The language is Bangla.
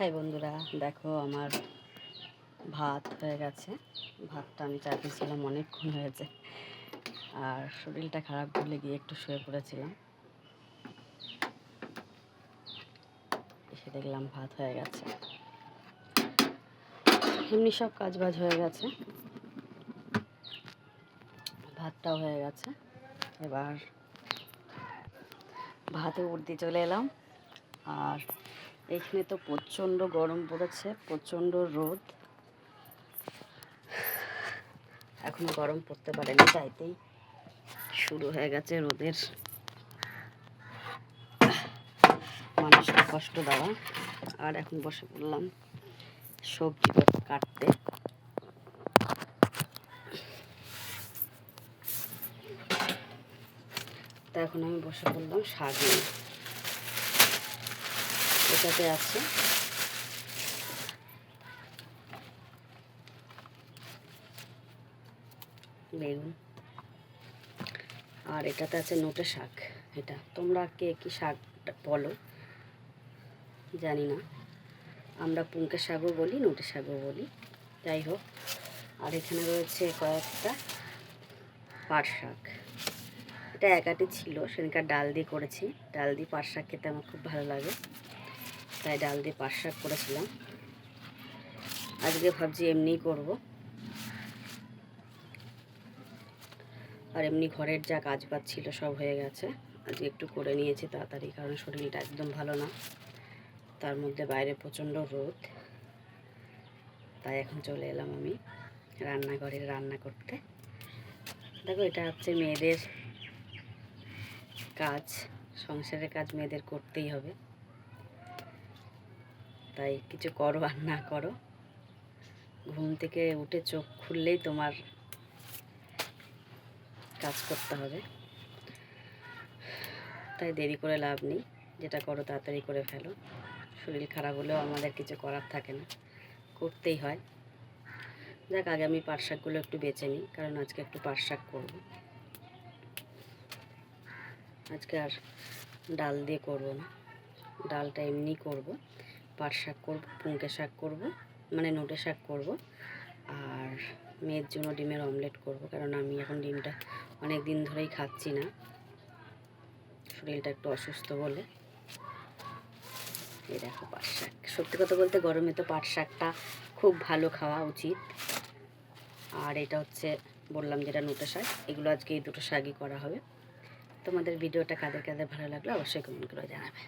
হাই বন্ধুরা, দেখো আমার ভাত হয়ে গেছে। ভাতটা আমি চাপিয়েছিলাম, অনেকক্ষণ হয়েছে, আর শরীরটা খারাপ বলে গিয়ে একটু শুয়ে পড়েছিলাম। এসে দেখলাম ভাত হয়ে গেছে। এমনি সব কাজ বাজ হয়ে গেছে, ভাতটাও হয়ে গেছে। এবার ভাতে উঠতে চলে এলাম। আর এখানে তো প্রচণ্ড গরম পড়েছে, প্রচণ্ড রোদ। এখন গরম পড়তে পারেনি, তাইতেই শুরু হয়ে গেছে রোদের মানুষকে কষ্ট দেওয়া। আর এখন বসে পড়লাম সবজি কাটতে। তা এখন আমি বসে পড়লাম শাক নিয়ে। এটাতে আছে বেগুন, আর এটাতে আছে নোটে শাক। এটা তোমরা কে কি শাক বলো জানি না, আমরা পুঙ্কে শাকও বলি, নোটে শাকও বলি, যাই হোক। আর এখানে রয়েছে কয়েকটা পাট শাক। এটা একাটি ছিল, সেদিনকার ডাল দিয়ে করেছি। ডাল দিয়ে পাট শাক খেতে আমার খুব ভালো লাগে, তাই ডাল দিয়ে পাট শাক করেছিলাম। আজকে ভাবছি এমনিই করব। আর এমনি ঘরের যা কাজ বাজ ছিল সব হয়ে গেছে, আজকে একটু করে নিয়েছি তাড়াতাড়ি, কারণ শরীরটা একদম ভালো না। তার মধ্যে বাইরে প্রচণ্ড রোদ, তাই এখন চলে এলাম আমি রান্নাঘরে রান্না করতে। দেখো, এটা হচ্ছে মেয়েদের কাজ, সংসারের কাজ মেয়েদের করতেই হবে, তাই কিছু করো আর না করো, ঘুম থেকে উঠে চোখ খুললেই তোমার কাজ করতে হবে। তাই দেরি করে লাভ নেই, যেটা করো তাড়াতাড়ি করে ফেলো। শরীর খারাপ হলেও আমাদের কিছু করার থাকে না, করতেই হয়। যাক, আগে আমি পাট শাকগুলো একটু বেছে নিই, কারণ আজকে একটু পাট শাক করবো। আজকে আর ডাল দিয়ে করব না, ডালটা এমনি করব। পাট শাক করব, পুঙ্কে শাক করব, মানে নোটে শাক করব, আর মেয়ের জন্য ডিমের অমলেট করব, কারণ আমি এখন ডিমটা অনেক দিন ধরেই খাচ্ছি না, শরীরটা একটু অসুস্থ বলে। এই দেখো পাট শাক, সত্যি কথা বলতে গরমে তো পাট শাকটা খুব ভালো খাওয়া উচিত। আর এটা হচ্ছে বললাম যেটা নোটে শাক, এগুলো আজকে এই দুটো শাকই করা হবে। তোমাদের ভিডিওটা কাদের কাদের ভালো লাগলো অবশ্যই কমেন্ট করে জানাবে।